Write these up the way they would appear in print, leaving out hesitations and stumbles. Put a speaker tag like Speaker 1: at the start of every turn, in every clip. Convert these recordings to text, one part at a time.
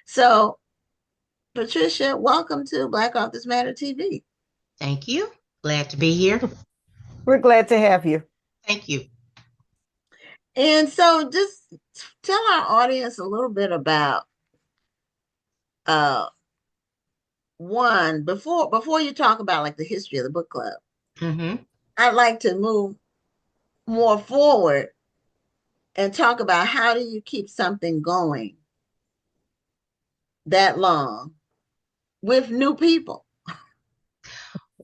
Speaker 1: So, Patricia, welcome to Black Authors Matter TV.
Speaker 2: Thank you. Glad to be here.
Speaker 3: We're glad to have you.
Speaker 2: Thank you.
Speaker 1: And so, just tell our audience a little bit about uh one before you talk about like the history of the book club.
Speaker 2: hmm
Speaker 1: I'd like to move more forward and talk about how do you keep something going that long with new people.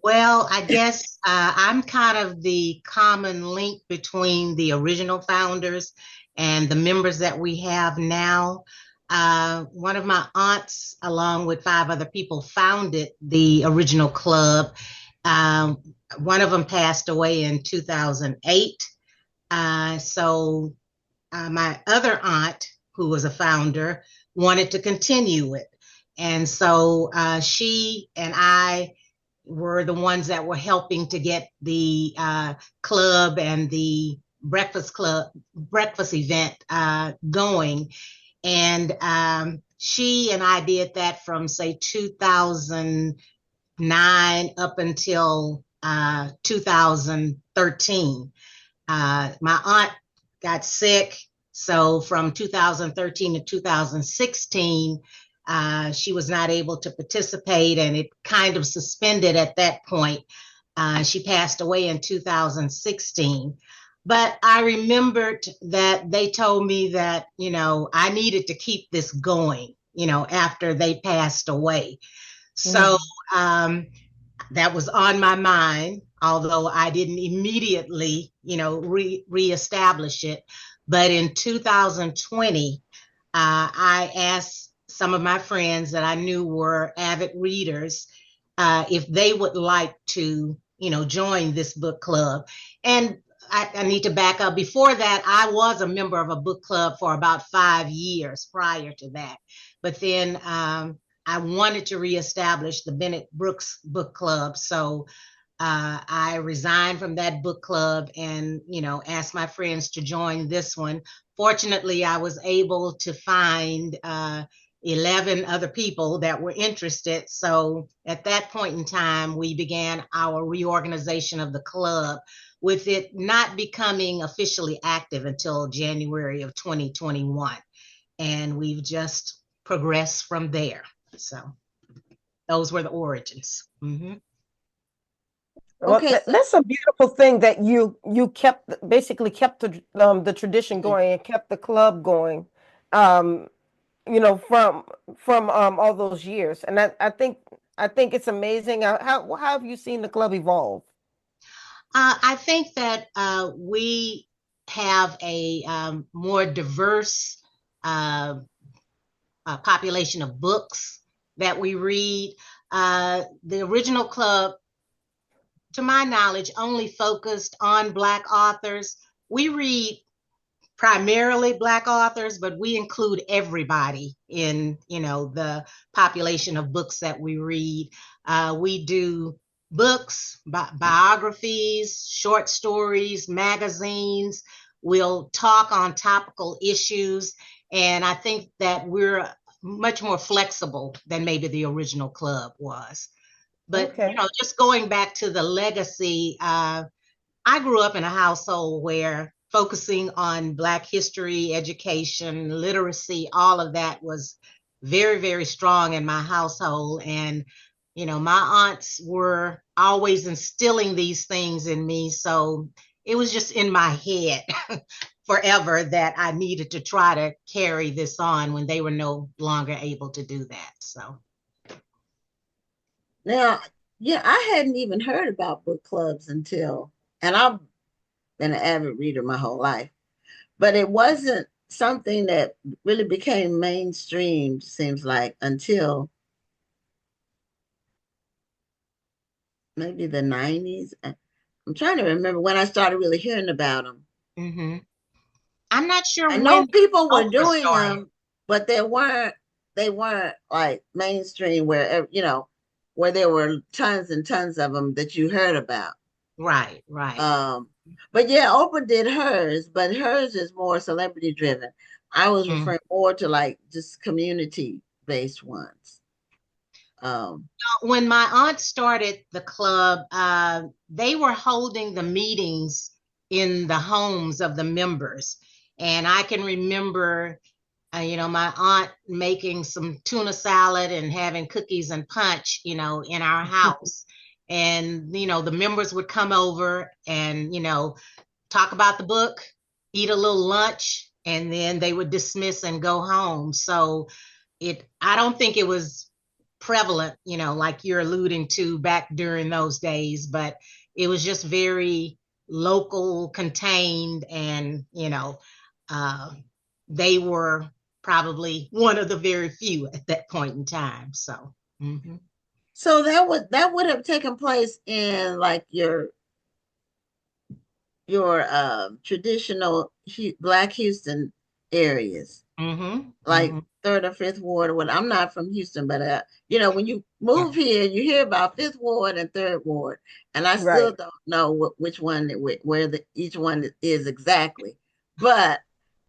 Speaker 2: Well, I guess I'm kind of the common link between the original founders and the members that we have now. One of my aunts, along with five other people, founded the original club. Um, One of them passed away in 2008. My other aunt, who was a founder, wanted to continue it. And so she and I were the ones that were helping to get the club and the breakfast event going. And she and I did that from, say, 2009 up until 2013. My aunt got sick. So from 2013 to 2016, she was not able to participate, and it kind of suspended at that point. She passed away in 2016. But I remembered that they told me that, I needed to keep this going, after they passed away. So um, that was on my mind, although I didn't immediately, reestablish it. But in 2020, I asked some of my friends that I knew were avid readers if they would like to, join this book club. And I need to back up. Before that, I was a member of a book club for about 5 years prior to that. But then I wanted to reestablish the Bennett-Brooks book club. So I resigned from that book club and, asked my friends to join this one. Fortunately, I was able to find 11 other people that were interested. So at that point in time, we began our reorganization of the club, with it not becoming officially active until January of 2021. And we've just progressed from there. So those were the origins.
Speaker 3: Well,
Speaker 1: Okay, so
Speaker 3: that's a beautiful thing that you basically kept the tradition going and kept the club going, um, from all those years. And I think it's amazing. How have you seen the club evolve?
Speaker 2: I think that we have a more diverse uh, population of books that we read. The original club, to my knowledge, only focused on Black authors. We read primarily Black authors, but we include everybody in, the population of books that we read. We do books, biographies, short stories, magazines. We'll talk on topical issues, and I think that we're much more flexible than maybe the original club was. But
Speaker 3: Okay.
Speaker 2: just going back to the legacy, I grew up in a household where focusing on Black history, education, literacy, all of that was very, very strong in my household. And, my aunts were always instilling these things in me. So it was just in my head forever that I needed to try to carry this on when they were no longer able to do that. So,
Speaker 1: now, yeah, I hadn't even heard about book clubs until, and I've been an avid reader my whole life, but it wasn't something that really became mainstream, seems like, until maybe the 90s. I'm trying to remember when I started really hearing about them.
Speaker 2: mhm. I'm not
Speaker 1: I
Speaker 2: sure
Speaker 1: know
Speaker 2: when
Speaker 1: people were
Speaker 2: Oprah
Speaker 1: doing
Speaker 2: started.
Speaker 1: them, but they weren't like mainstream where where there were tons and tons of them that you heard about.
Speaker 2: Right, right.
Speaker 1: Um, but yeah, Oprah did hers, but hers is more celebrity driven. I was
Speaker 2: Mm,
Speaker 1: referring more to like just community. based ones.
Speaker 2: When my aunt started the club, they were holding the meetings in the homes of the members. And I can remember, my aunt making some tuna salad and having cookies and punch, in our house. And, the members would come over and, talk about the book, eat a little lunch, and then they would dismiss and go home. So I don't think it was prevalent, like you're alluding to back during those days, but it was just very local, contained, and, they were probably one of the very few at that point in time. So,
Speaker 1: so that would have taken place in like your traditional Black Houston areas, like third or fifth ward or what. I'm not from Houston, but when you move here, you hear about fifth ward and third ward, and I still don't know which one where each one is exactly. But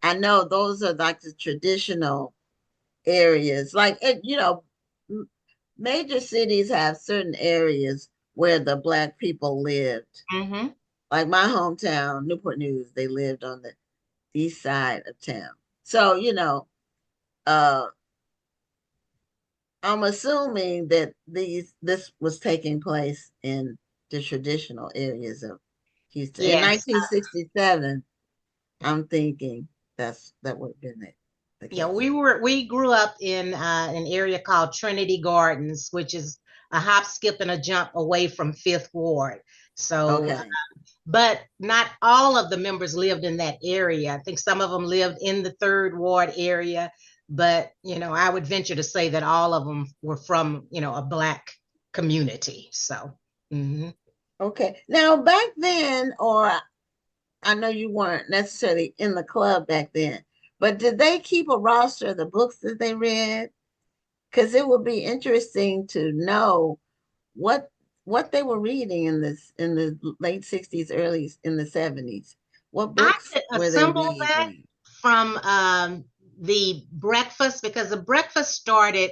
Speaker 1: I know those are like the traditional areas. Like major cities have certain areas where the Black people lived. Like my hometown, Newport News, they lived on the east side of town. So, I'm assuming that this was taking place in the traditional areas of Houston. In
Speaker 2: Yes.
Speaker 1: 1967, I'm thinking that would have been it.
Speaker 2: Yeah, we grew up in an area called Trinity Gardens, which is a hop, skip, and a jump away from Fifth Ward. So,
Speaker 1: Okay.
Speaker 2: but not all of the members lived in that area. I think some of them lived in the Third Ward area, but I would venture to say that all of them were from a Black community. So,
Speaker 1: okay. Now back then, or I know you weren't necessarily in the club back then, but did they keep a roster of the books that they read? Because it would be interesting to know what they were reading in the late 60s, early in the 70s. What
Speaker 2: I
Speaker 1: books
Speaker 2: could
Speaker 1: were they
Speaker 2: assemble that
Speaker 1: reading?
Speaker 2: from the breakfast, because the breakfast started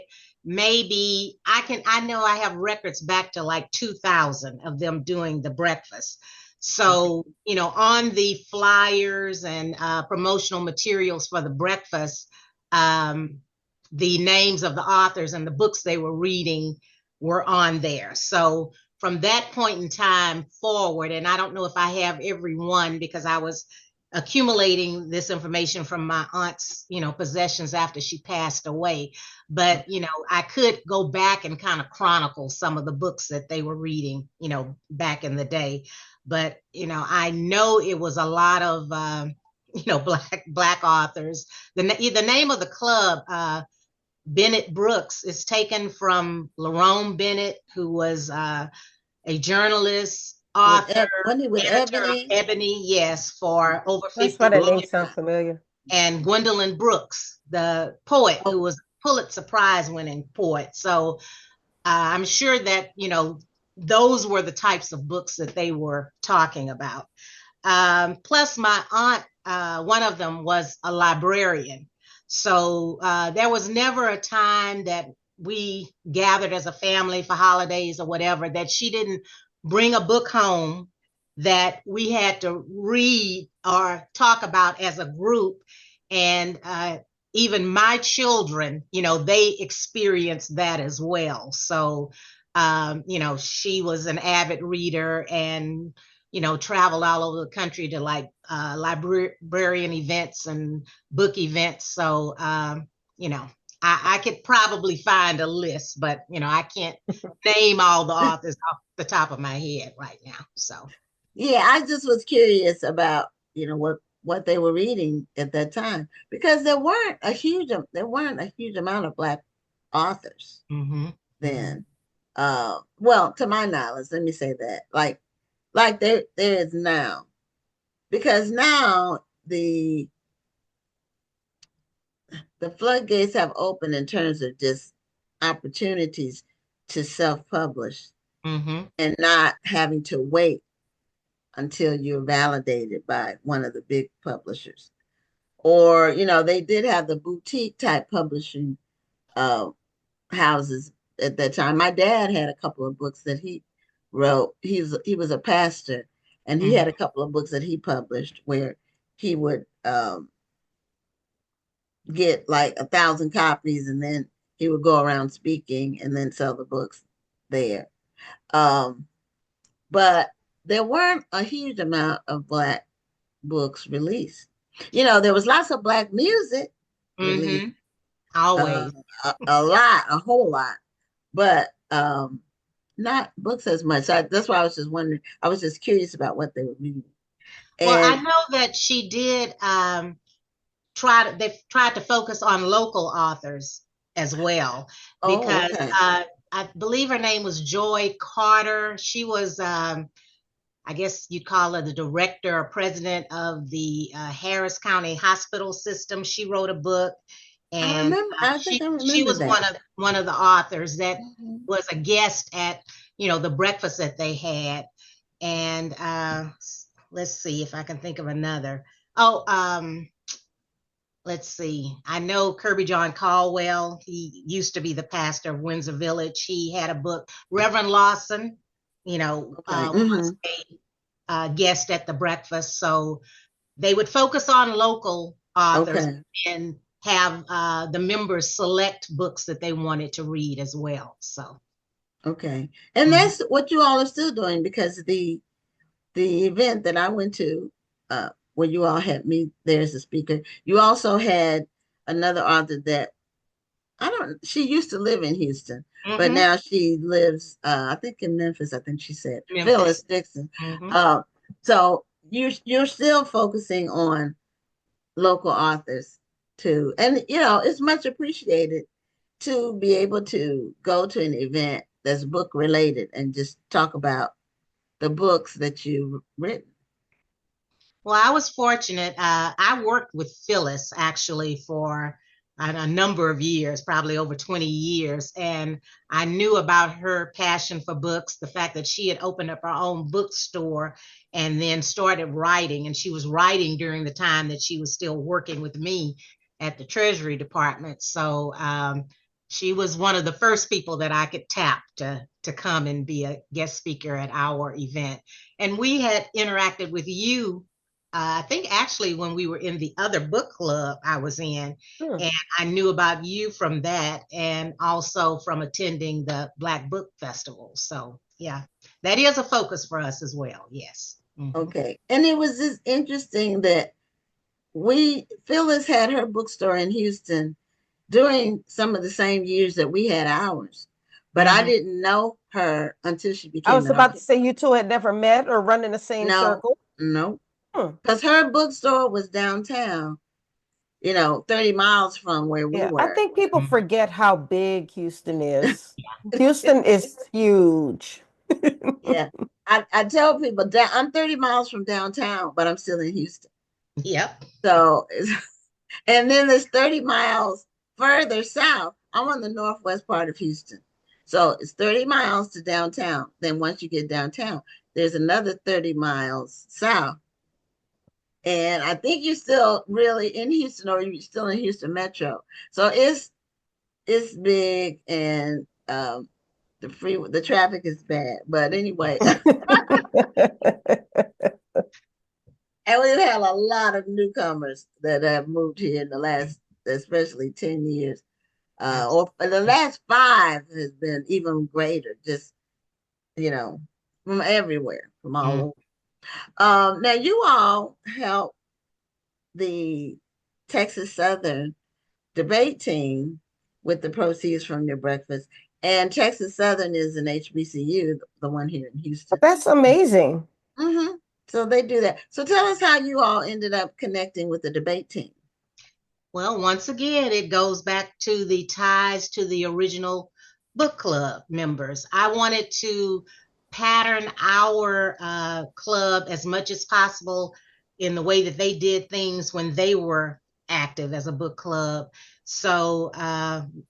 Speaker 2: I know I have records back to like 2000 of them doing the breakfast. So, on the flyers and promotional materials for the breakfast, the names of the authors and the books they were reading were on there. So from that point in time forward, and I don't know if I have every one because I was accumulating this information from my aunt's, possessions after she passed away. But, I could go back and kind of chronicle some of the books that they were reading, back in the day. But, I know it was a lot of, black authors. The name of the club, Bennett-Brooks, is taken from Lerone Bennett, who was a journalist, author,
Speaker 1: Wasn't he with
Speaker 2: editor of
Speaker 1: Ebony?
Speaker 2: Ebony, yes, for over
Speaker 3: That's
Speaker 2: 50
Speaker 3: why that name
Speaker 2: years.
Speaker 3: sounds familiar.
Speaker 2: And Gwendolyn Brooks, the poet, who was a Pulitzer Prize winning poet. So I'm sure that, those were the types of books that they were talking about. Plus, my aunt, one of them was a librarian. So there was never a time that we gathered as a family for holidays or whatever that she didn't bring a book home that we had to read or talk about as a group. And even my children, they experienced that as well. So, she was an avid reader and, traveled all over the country to like librarian events and book events. So, I could probably find a list, but, I can't name all the authors off the top of my head right now. So,
Speaker 1: Yeah, I just was curious about, what they were reading at that time because there weren't a huge amount of Black authors then. Well, to my knowledge, let me say that, like there is now, because now the floodgates have opened in terms of just opportunities to self-publish and not having to wait until you're validated by one of the big publishers. Or, they did have the boutique type publishing houses at that time. My dad had a couple of books that he wrote. He was a pastor, and he
Speaker 2: Mhm.
Speaker 1: had a couple of books that he published where he would get like 1,000 copies, and then he would go around speaking and then sell the books there. Um, but there weren't a huge amount of Black books released. There was lots of Black music released,
Speaker 2: Mhm.
Speaker 1: uh,
Speaker 2: Always.
Speaker 1: a lot, a whole lot, but not books as much. That's why I was just wondering. I was just curious about what they were reading.
Speaker 2: Well, I
Speaker 1: And
Speaker 2: know that she did they've tried to focus on local authors as well
Speaker 1: oh,
Speaker 2: because
Speaker 1: okay,
Speaker 2: I believe her name was Joy Carter. She was I guess you'd call her the director or president of the Harris County Hospital System. She wrote a book,
Speaker 1: I
Speaker 2: and
Speaker 1: remember. I think I
Speaker 2: she
Speaker 1: remember
Speaker 2: was
Speaker 1: that.
Speaker 2: one of the authors that
Speaker 1: Mhm.
Speaker 2: was a guest at the breakfast that they had. And let's see if I can think of another. Oh, let's see. I know Kirby John Caldwell. He used to be the pastor of Windsor Village. He had a book. Reverend Lawson,
Speaker 1: Okay.
Speaker 2: was a guest at the breakfast. So they would focus on local authors
Speaker 1: Okay.
Speaker 2: and have the members select books that they wanted to read as well. So,
Speaker 1: Okay. And
Speaker 2: mhm.
Speaker 1: that's what you all are still doing, because the event that I went to, where you all had me there as a speaker, you also had another author that she used to live in Houston, but
Speaker 2: Mhm.
Speaker 1: now she lives, I think in Memphis, I think she said, Phyllis
Speaker 2: Memphis.
Speaker 1: Dixon.
Speaker 2: Mhm.
Speaker 1: Uh, so you're still focusing on local authors too. And it's much appreciated to be able to go to an event that's book related and just talk about the books that you've written.
Speaker 2: Well, I was fortunate. I worked with Phyllis actually for a number of years, probably over 20 years. And I knew about her passion for books, the fact that she had opened up her own bookstore and then started writing. And she was writing during the time that she was still working with me at the Treasury Department. So she was one of the first people that I could tap to come and be a guest speaker at our event. And we had interacted with you I think actually when we were in the other book club I was in,
Speaker 3: Hmm.
Speaker 2: and I knew about you from that and also from attending the Black Book Festival. So, yeah, that is a focus for us as well. Yes. Mhm.
Speaker 1: Okay. And it was just interesting that Phyllis had her bookstore in Houston during some of the same years that we had ours. But I
Speaker 2: Mhm.
Speaker 1: didn't know her until she
Speaker 3: I
Speaker 1: became
Speaker 3: was
Speaker 1: an
Speaker 3: about
Speaker 1: author.
Speaker 3: to say you two had never met or run in the same
Speaker 1: No,
Speaker 3: circle.
Speaker 1: no.
Speaker 3: Hmm.
Speaker 1: Because her bookstore was downtown, 30 miles from where we
Speaker 3: Yeah, I
Speaker 1: were.
Speaker 3: think people
Speaker 2: Mhm.
Speaker 3: forget how big Houston is. Houston is huge.
Speaker 1: Yeah. I tell people that I'm 30 miles from downtown, but I'm still in Houston.
Speaker 2: Yep.
Speaker 1: So, and then there's 30 miles further south. I'm on the northwest part of Houston. So it's 30 miles to downtown. Then once you get downtown, there's another 30 miles south. And I think you're still really in Houston, or you're still in Houston Metro. So it's big, and the traffic is bad. But anyway, and we've had a lot of newcomers that have moved here in the last, especially 10 years. Or the last 5 has been even greater, just, you know, from everywhere, from all
Speaker 2: Mhm.
Speaker 1: over. Now you all help the Texas Southern debate team with the proceeds from your breakfast. And Texas Southern is an HBCU, the one here in Houston.
Speaker 3: That's amazing.
Speaker 1: Hmm. So they do that. So tell us how you all ended up connecting with the debate team.
Speaker 2: Well, once again, it goes back to the ties to the original book club members. I wanted to pattern our club as much as possible in the way that they did things when they were active as a book club. So,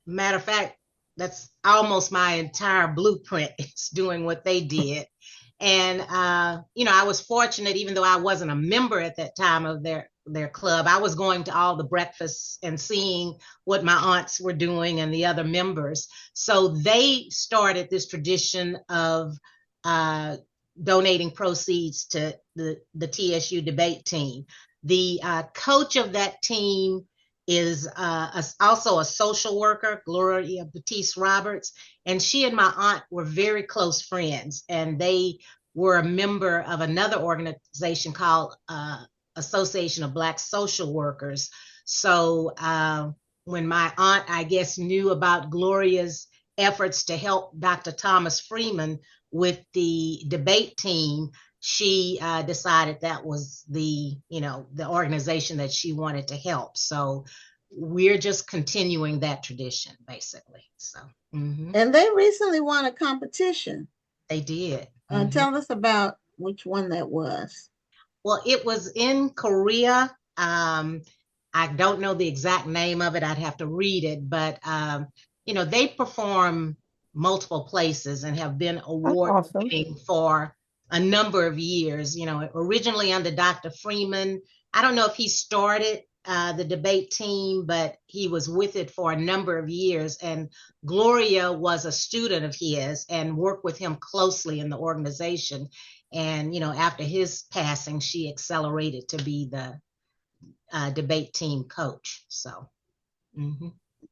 Speaker 2: matter of fact, that's almost my entire blueprint is doing what they did. And I was fortunate, even though I wasn't a member at that time of their club. I was going to all the breakfasts and seeing what my aunts were doing and the other members. So they started this tradition of donating proceeds to the TSU debate team. The coach of that team is also a social worker, Gloria Batiste Roberts, and she and my aunt were very close friends, and they were a member of another organization called Association of Black Social Workers. So when my aunt, I guess, knew about Gloria's efforts to help Dr. Thomas Freeman with the debate team, she decided that was the organization that she wanted to help. So we're just continuing that tradition, basically. So,
Speaker 1: And they recently won a competition.
Speaker 2: They did.
Speaker 1: Tell us about which one that was.
Speaker 2: Well, it was in Korea. I don't know the exact name of it. I'd have to read it, but they perform multiple places and have been award winning for a number of years. Originally under Dr. Freeman. I don't know if he started the debate team, but he was with it for a number of years. And Gloria was a student of his and worked with him closely in the organization. And, after his passing, she accelerated to be the debate team coach. So.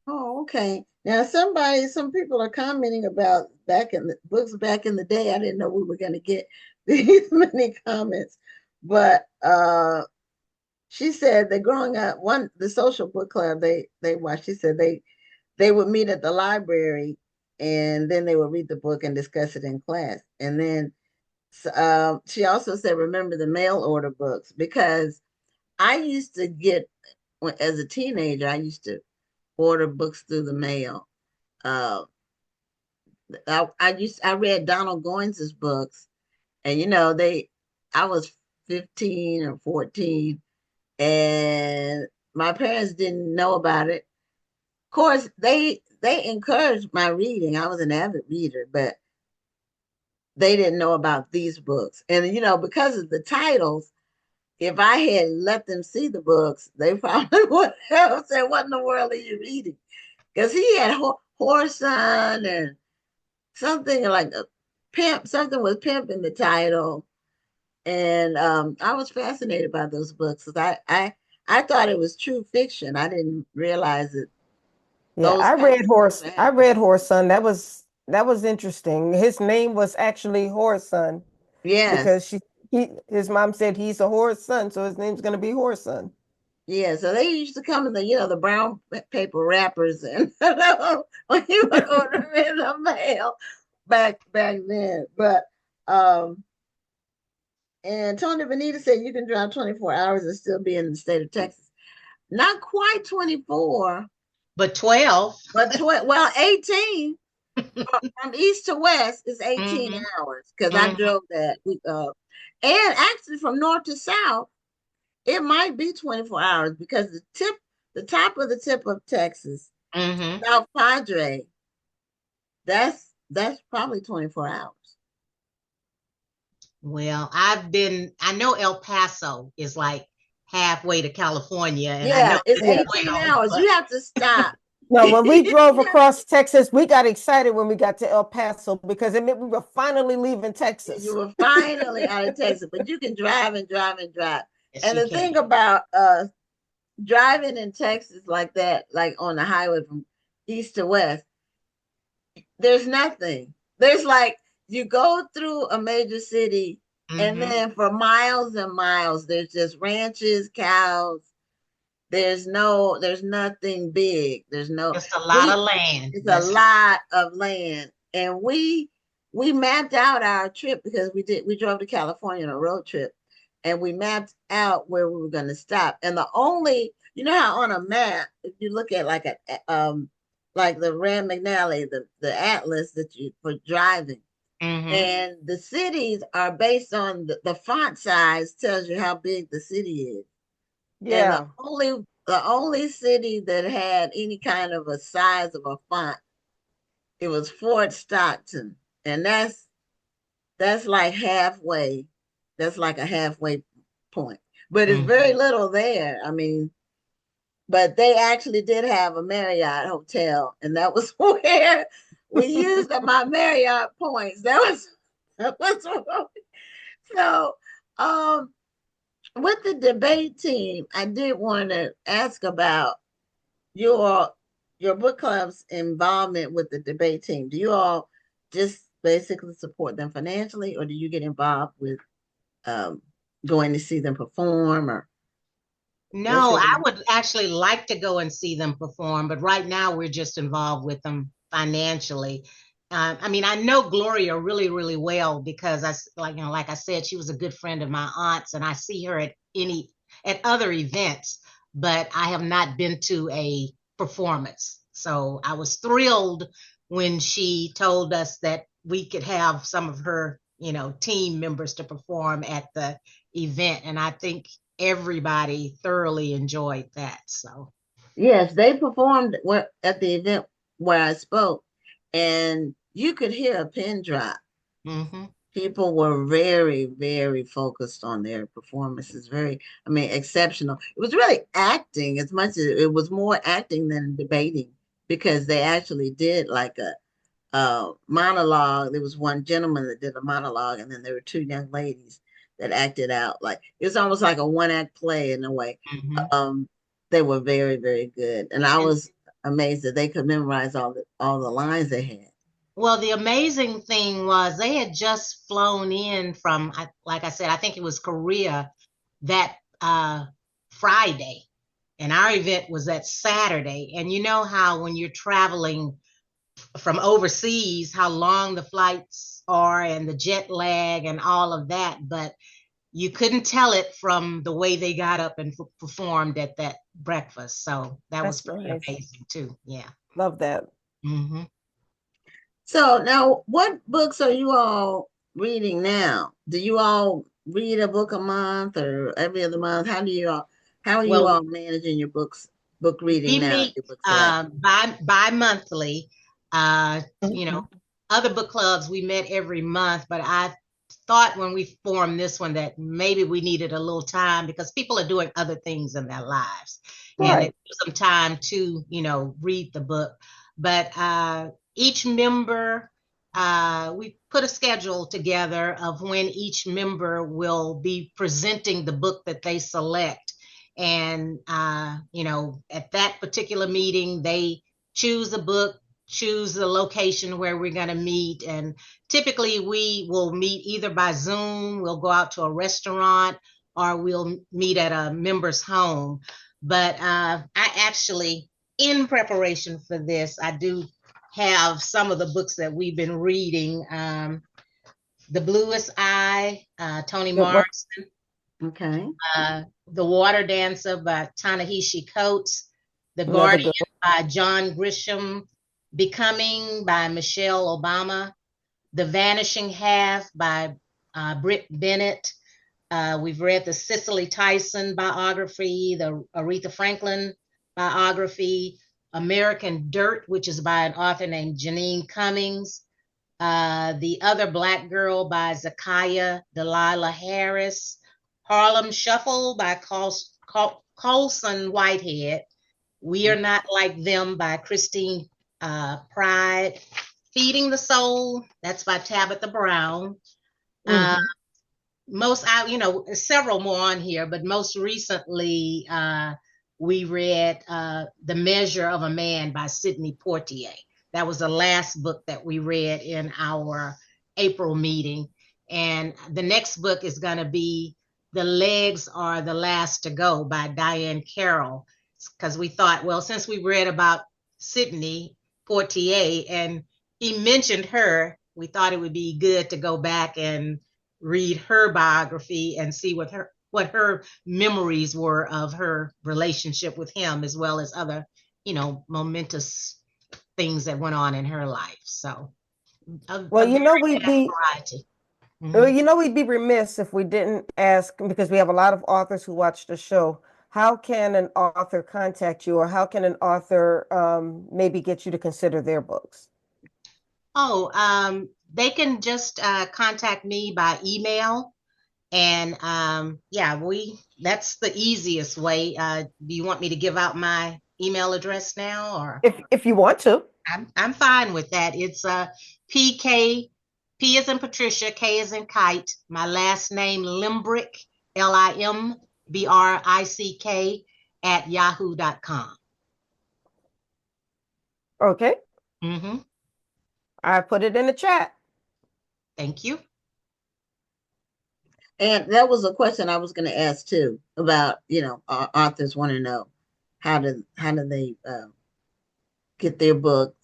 Speaker 1: Oh, okay. Now some people are commenting about back in the day. I didn't know we were going to get these many comments, but she said that growing up, the social book club they watched. She said they would meet at the library, and then they would read the book and discuss it in class. And then she also said, remember the mail order books, because I used to get, as a teenager, I used to order books through the mail. I read Donald Goines' books, and I was 15 or 14, and my parents didn't know about it. Of course, they encouraged my reading. I was an avid reader, but they didn't know about these books. And because of the titles, if I had let them see the books, they probably would have said, "What in the world are you reading?" Because he had Whoreson and something like a pimp, something with pimp in the title. And I was fascinated by those books because I thought it was true fiction. I didn't realize it.
Speaker 3: Yeah, I read Whoreson. That was interesting. His name was actually Whoreson
Speaker 1: Yes.
Speaker 3: because his mom said he's a horse son, so his name's going to be Whoreson.
Speaker 1: Yeah, so they used to come in the brown paper wrappers, and when you would order in the mail back then. But and Tony Benita said you can drive 24 hours and still be in the state of Texas. Not quite 24,
Speaker 2: but 12.
Speaker 1: But 12, well, 18 from east to west is 18 hours because I drove that. And actually from north to south, it might be 24 hours because the top of the tip of Texas, South Padre, that's probably 24 hours.
Speaker 2: Well, I know El Paso is like halfway to California. And
Speaker 1: yeah,
Speaker 2: I know
Speaker 1: it's 18 hours. You have to stop.
Speaker 3: No, when we drove across Texas, we got excited when we got to El Paso because it meant we were finally leaving Texas.
Speaker 1: You were finally out of Texas, but you can drive and drive and drive.
Speaker 2: Yes,
Speaker 1: and the thing about driving in Texas like that, like on the highway from east to west, there's nothing. There's like you go through a major city, and then for miles and miles, there's just ranches, cows. There's nothing big. There's
Speaker 2: just a lot of land.
Speaker 1: It's a lot of land. And we mapped out our trip because we drove to California on a road trip, and we mapped out where we were going to stop. And the only, how on a map, if you look at like the Rand McNally, the atlas for driving, and the cities are based on the font size tells you how big the city is.
Speaker 3: Yeah.
Speaker 1: And the only city that had any kind of a size of a font, it was Fort Stockton. And that's like halfway. That's like a halfway point. but it's very
Speaker 2: Mhm.
Speaker 1: little there. I mean, but they actually did have a Marriott hotel, and that was where we used my Marriott points. That was so. Um, with the debate team, I did want to ask about your your book club's involvement with the debate team. Do you all just basically support them financially, or do you get involved with um, going to see them perform, or what's
Speaker 2: No,
Speaker 1: your
Speaker 2: I
Speaker 1: role?
Speaker 2: would actually like to go and see them perform, but right now we're just involved with them financially. I mean, I know Gloria really, really well because like I said, she was a good friend of my aunt's, and I see her at other events, but I have not been to a performance. So I was thrilled when she told us that we could have some of her, team members to perform at the event, and I think everybody thoroughly enjoyed that. So,
Speaker 1: Yes, they performed at the event where I spoke, and you could hear a pin drop.
Speaker 2: mhm.
Speaker 1: People were very, very focused on their performances. Very, I mean, exceptional. It was really acting as much as it was more acting than debating because they actually did like a monologue. There was one gentleman that did a monologue, and then there were two young ladies that acted out. Like it was almost like a one act play in a way.
Speaker 2: Mhm.
Speaker 1: Um, they were very, very good, and I
Speaker 2: And
Speaker 1: was amazed that they could memorize all the lines they had.
Speaker 2: well, the amazing thing was they had just flown in from, like I said, I think it was Korea that Friday, and our event was that Saturday. And you know how when you're traveling from overseas, how long the flights are and the jet lag and all of that, but you couldn't tell it from the way they got up and performed at that breakfast. So that was
Speaker 3: That's
Speaker 2: pretty
Speaker 3: nice.
Speaker 2: amazing too. Yeah.
Speaker 3: Love that.
Speaker 2: Hmm.
Speaker 1: So now, what books are you all reading now? Do you all read a book a month or every other month? How are you
Speaker 2: Well,
Speaker 1: all managing your book reading
Speaker 2: we
Speaker 1: now,
Speaker 2: meet
Speaker 1: your book selection?
Speaker 2: bi-monthly. You know,
Speaker 3: Mhm.
Speaker 2: other book clubs we met every month, but I thought when we formed this one that maybe we needed a little time because people are doing other things in their lives, and it
Speaker 3: Right.
Speaker 2: gives them time to, read the book. But each member, we put a schedule together of when each member will be presenting the book that they select. And, at that particular meeting, they choose a book, choose the location where we're going to meet. And typically, we will meet either by Zoom, we'll go out to a restaurant, or we'll meet at a member's home. But I actually, in preparation for this, I do have some of the books that we've been reading. The Bluest Eye, Toni
Speaker 3: Good one.
Speaker 2: Morrison,
Speaker 1: Okay.
Speaker 2: The Water Dancer by Ta-Nehisi Coates, The
Speaker 3: Another
Speaker 2: Guardian
Speaker 3: good one.
Speaker 2: by John Grisham, Becoming by Michelle Obama, The Vanishing Half by Britt Bennett. We've read the Cicely Tyson biography, the Aretha Franklin biography, American Dirt, which is by an author named Janine Cummings, The Other Black Girl by Zakiya Delilah Harris, Harlem Shuffle by Colson Whitehead, We Are Not Like Them by Christine Pride, Feeding the Soul, that's by Tabitha Brown. Uh,
Speaker 3: Hmm.
Speaker 2: several more on here, but most recently, we read The Measure of a Man by Sidney Poitier. That was the last book that we read in our April meeting. And the next book is going to be The Legs Are the Last to Go by Diane Carroll. Because we thought, well, since we read about Sidney Poitier and he mentioned her, we thought it would be good to go back and read her biography and see what her memories were of her relationship with him, as well as other, momentous things that went on in her life. So
Speaker 3: Well,
Speaker 2: a very vast variety. Mhm.
Speaker 3: we'd be remiss if we didn't ask, because we have a lot of authors who watch the show. How can an author contact you, or how can an author maybe get you to consider their books?
Speaker 2: Oh, they can just contact me by email. And yeah, that's the easiest way. Do you want me to give out my email address now, or?
Speaker 3: If you want to.
Speaker 2: I'm fine with that. It's PK, P as in Patricia, K as in kite. My last name Limbrick, Limbrick at yahoo.com.
Speaker 3: Okay.
Speaker 2: Mm-hmm.
Speaker 3: I put it in the chat.
Speaker 2: Thank you.
Speaker 1: And that was a question I was going to ask too about, authors want to know how do they get their book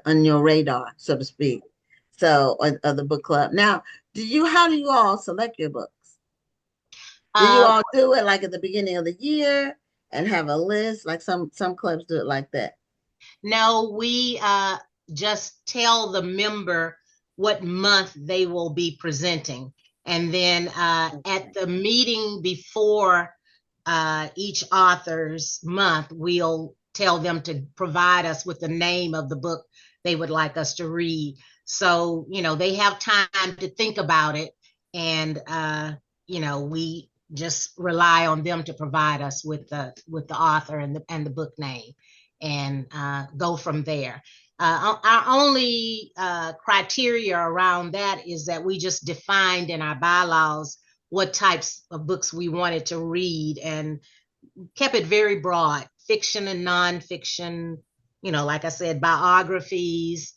Speaker 1: on your radar, so to speak. So, or the book club. Now, how do you all select your books? Do you all do it like at the beginning of the year and have a list? Like some clubs do it like that.
Speaker 2: No, we just tell the member what month they will be presenting. And then at the meeting before each author's month, we'll tell them to provide us with the name of the book they would like us to read. So, they have time to think about it. And, we just rely on them to provide us with the author and the book name, and go from there. Our only criteria around that is that we just defined in our bylaws what types of books we wanted to read, and kept it very broad: fiction and nonfiction, like I said, biographies.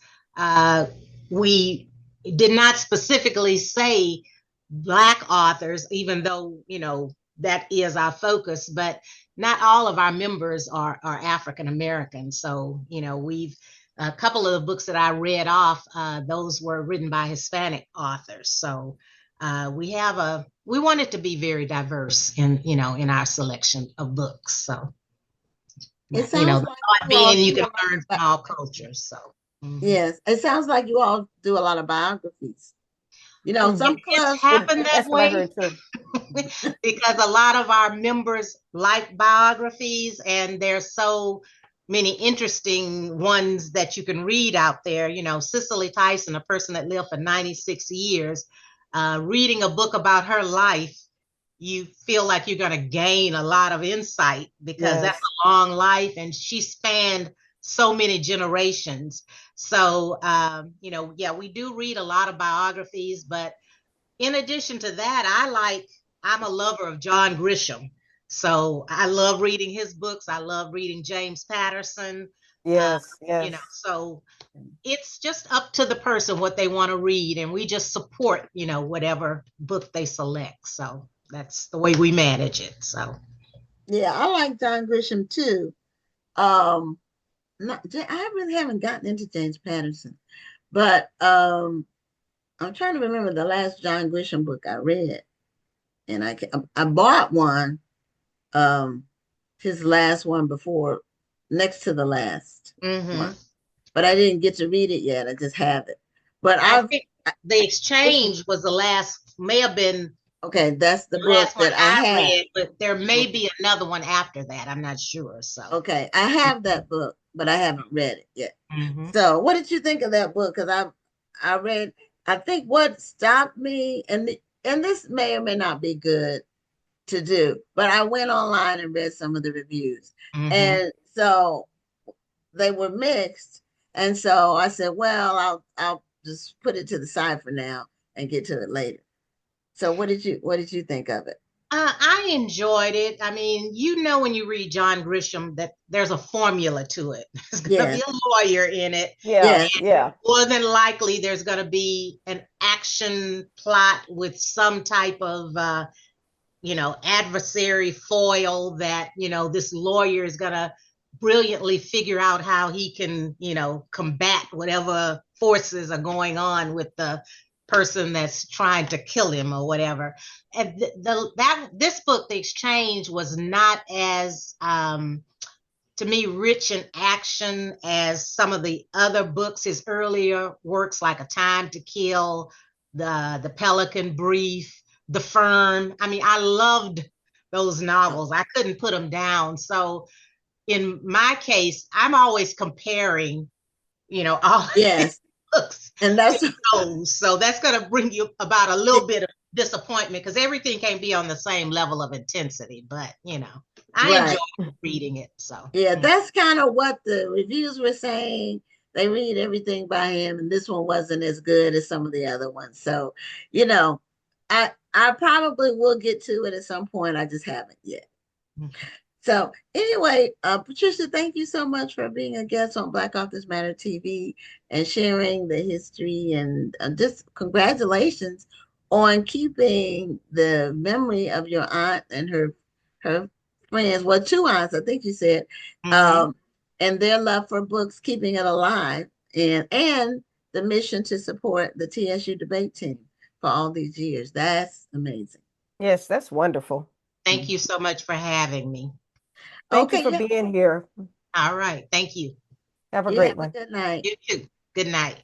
Speaker 2: We did not specifically say Black authors, even though, that is our focus, but not all of our members are African American. So, we've a couple of the books that I read off, those were written by Hispanic authors. So we want it to be very diverse in our selection of books. So,
Speaker 1: It sounds
Speaker 2: like you can learn from all cultures. So,
Speaker 1: yes, it sounds like you all do a lot of biographies. Some clubs
Speaker 2: happen that way because a lot of our members like biographies, and there's so many interesting ones that you can read out there. Cicely Tyson, a person that lived for 96 years, reading a book about her life, you feel like you're going to gain a lot of insight because that's a long life, and she spanned so many generations. So, we do read a lot of biographies, but in addition to that, I'm a lover of John Grisham. So I love reading his books. I love reading James Patterson.
Speaker 3: Yes.
Speaker 2: So it's just up to the person what they want to read, and we just support, whatever book they select. So that's the way we manage it. So
Speaker 1: yeah, I like John Grisham too. I really haven't gotten into James Patterson, but I'm trying to remember the last John Grisham book I read, and I bought one, his last one before, next to the last one, but I didn't get to read it yet. I just have it. But
Speaker 2: I think The Exchange was the last, may have been.
Speaker 1: Okay, that's the book that I
Speaker 2: read, but there may be another one after that. I'm not sure. So
Speaker 1: okay, I have that book, but I haven't read it yet. So what did you think of that book? Because I read, I think what stopped me, and this may or may not be good to do, but I went online and read some of the reviews, and so they were mixed, and so I said, well, I'll just put it to the side for now and get to it later. So what did you think of it?
Speaker 2: I enjoyed it. I mean, when you read John Grisham that there's a formula to it. There's going to be a lawyer in it.
Speaker 3: Yeah.
Speaker 2: More than likely, there's going to be an action plot with some type of, adversary foil that, this lawyer is going to brilliantly figure out how he can, combat whatever forces are going on with the person that's trying to kill him or whatever. And this book, The Exchange, was not as to me rich in action as some of the other books, his earlier works like A Time to Kill, the Pelican Brief, The Firm. I mean, I loved those novels. I couldn't put them down. So in my case, I'm always comparing, all books.
Speaker 1: And that's
Speaker 2: so that's going to bring you about a little bit of disappointment because everything can't be on the same level of intensity. But I
Speaker 1: Right.
Speaker 2: enjoy reading it. So
Speaker 1: Yeah, that's kind of what the reviews were saying. They read everything by him, and this one wasn't as good as some of the other ones. So, you know, I probably will get to it at some point. I just haven't yet. So anyway, Patricia, thank you so much for being a guest on Black Authors Matter TV and sharing the history, and just congratulations on keeping the memory of your aunt and her friends, well, two aunts, I think you said,
Speaker 2: Mhm.
Speaker 1: um, and their love for books, keeping it alive, and the mission to support the TSU debate team for all these years. That's amazing.
Speaker 3: Yes, that's wonderful.
Speaker 2: Thank you so much for having me.
Speaker 3: Thank you
Speaker 1: Okay,
Speaker 3: for
Speaker 1: yeah,
Speaker 3: being here.
Speaker 2: All right. Thank you.
Speaker 3: Have a
Speaker 1: you
Speaker 3: great
Speaker 1: have a
Speaker 3: one.
Speaker 1: good night.
Speaker 2: You too. Good night.